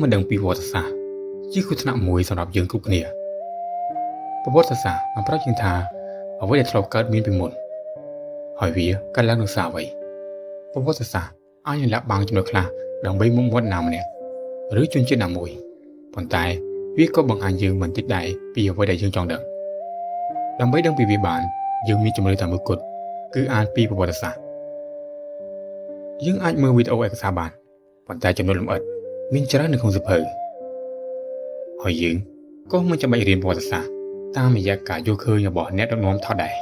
មិនដឹងពីវត្តសាស្ត្រជាគ្រោះថ្នាក់មួយសម្រាប់យើងគ្រប់គ្នាប្រវត្តិសាស្ត្របានប្រាប់យើងថាអ្វីដែលធ្លាប់កើតមានពីមុនហើយវាកើតឡើងនឹងសារអ្វីប្រវត្តិសាស្ត្រអាចនឹងលាក់បាំងចំណុចខ្លះដើម្បីមុខមាត់ណាម្នាក់ឬជនជាតិណាមួយប៉ុន្តែវាក៏បង្ហាញយើងបន្តិចដែរពីអ្វីដែលយើងចង់ដឹងដើម្បីដឹងពីវាបានយើងមានជំរឿនតែមួយគត់គឺអានពីប្រវត្តិសាស្ត្រយើងអាចមើលវីដេអូឯកសារបានប៉ុន្តែចំនួនលម្អិតមានច្រើននៅក្នុងសៀវភៅហើយយើងក៏មិនចាំបាច់រៀនប្រវត្តិសាស្ត្រតាមរយៈការយល់ឃើញរបស់អ្នកដឹកនាំថតដែរ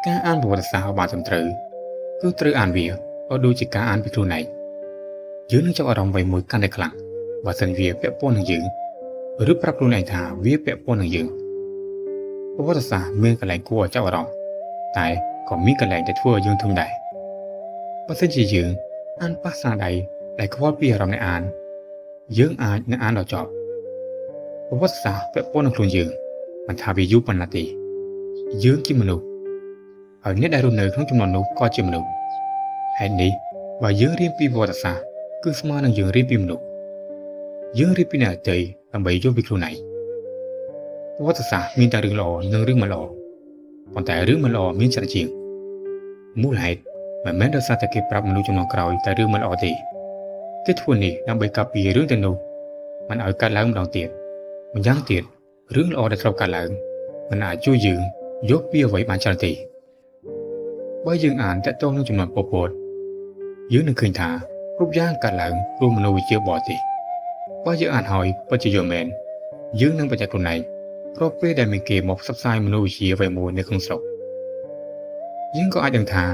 ការអានប្រវត្តិសាស្ត្រឲ្យបានត្រឹមត្រូវគឺត្រូវអានវាក៏ដូចជាការអានពីខ្លួនឯងយើងនឹងចាប់អារម្មណ៍អ្វីមួយកាន់តែខ្លាំងបើសិនវាពាក់ព័ន្ធនឹងយើងឬប្រាប់ខ្លួនឯងថាវាពាក់ព័ន្ធនឹងយើងប្រវត្តិសាស្ត្រមានកន្លែងគួរឲ្យចាប់អារម្មណ៍តែក៏មានកន្លែងដែលធ្វើឲ្យយើងធុញដែរបើសិនជាយើងអានប៉ះស្នាដៃដែលខ្វល់ពីអារម្មណ៍អ្នកអានយើងអាចនឹងអានដល់ចប់ប្រវត្តិសាស្ត្រពាក់ព័ន្ធនឹងខ្លួនយើងមិនថាវាយូរប៉ុណ្ណាទេយើងជាមនុស្សហើយអ្នកដែលរស់នៅក្នុងចំណោមនោះក៏ជាមនុស្សហេតុនេះបើយើងរៀនពីប្រវត្តិសាស្ត្រគឺស្មើនឹងយើងរៀនពីមនុស្សយើងរៀនពីអ្នកដទៃដើម្បីយល់ពីខ្លួនឯងប្រវត្តិសាស្ត្រមានតែរឿងល្អនិងរឿងមិនល្អប៉ុន្តែរឿងមិនល្អមានច្រើនជាងមូលហេតុមិនមែនដោយសារតែគេប្រាប់មនុស្សជំនាន់ក្រោយតែរឿងមិនល្អទេគេធ្វើនេះដើម្បីការពាររឿងទាំងនោះមិនឲ្យកើតឡើងម្ដងទៀតម្យ៉ាងទៀតរឿងល្អដែលធ្លាប់កើតឡើងមិនអាចជួយយើងយកពីអ្វីបានច្រើនទេបើយើងអានតកតងនឹងចំនួនប៉ុលពតយើងនឹងឃើញថាគ្រប់យ៉ាងកើតឡើងព្រោះមនោវិជ្ជាបរទេសបើយើងអានហើយពិតជាយល់មែនយើងនឹងប្រយ័ត្នខ្លួនឯងព្រោះពេលដែលមានគេមកផ្សព្វផ្សាយមនោវិជ្ជាអ្វីមួយនៅក្នុងស្រុកយើងក៏អាចដឹងថា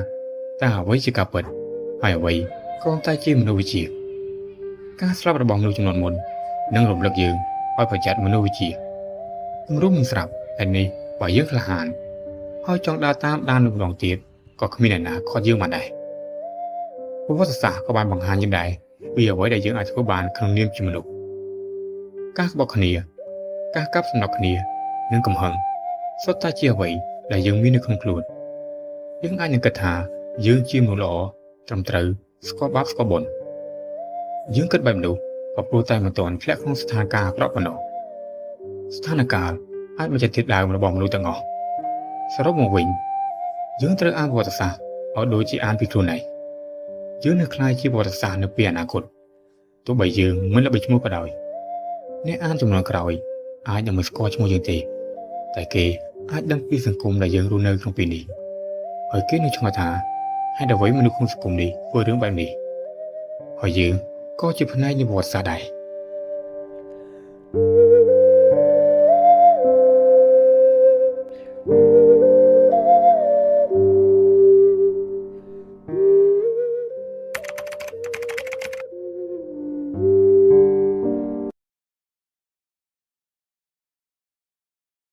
តើអ្វីជាការពិតហើយអ្វីគ្រាន់តែជាមនោវិជ្ជាការស្លាប់របស់មនុស្សចំនួនមុននឹងរំលឹកយើងឲ្យប្រយ័ត្នមនោវិជ្ជាគំរូមិនស្រាប់តែនេះបើយើងក្លាហានហើយចង់ដើរតាមដាននឹងម្ដងទៀតក៏គ្មានអ្នកណាខកយើងបានដែរប្រវត្តិសាស្ត្រក៏បានបង្ហាញយើងដែរពីអ្វីដែលយើងអាចធ្វើបានក្នុងនាមជាមនុស្សការក្បត់គ្នាការកាប់សម្លាប់គ្នានិងកំហឹងសុទ្ធតែជាអ្វីដែលយើងមាននៅក្នុងខ្លួនយើងអាចនឹងគិតថាយើងជាមនុស្សល្អត្រឹមត្រូវស្គាល់បាបស្គាល់បុណ្យយើងគិតបែបនោះក៏ព្រោះតែមិនទាន់ធ្លាក់ក្នុងស្ថានភាពអាក្រក់ប៉ុណ្ណោះស្ថានភាពអាចមិនជាធាតុដើមរបស់មនុស្សទាំងអស់សរុបមកវិញយើងត្រូវអានប្រវត្តិសាស្ត្រឲ្យដូចជាអានពីខ្លួនឯងយើងនឹងក្លាយជាប្រវត្តិសាស្ត្រនៅពេលអនាគតទោះបីយើងមិនល្បីឈ្មោះក៏ដោយអ្នកអានចំនួនក្រោយអាចនឹងមិនស្គាល់ឈ្មោះយើងទេតែគេអាចដឹងពីសង្គមដែលយើងរស់នៅក្នុងពេលនេះហើយគេនឹងឆ្ងល់ថាហេតុអ្វីមនុស្សក្នុងសង្គមនេះធ្វើរឿងបែបនេះហើយយើងក៏ជាផ្នែកនៃប្រវត្តិសាស្ត្រដែរ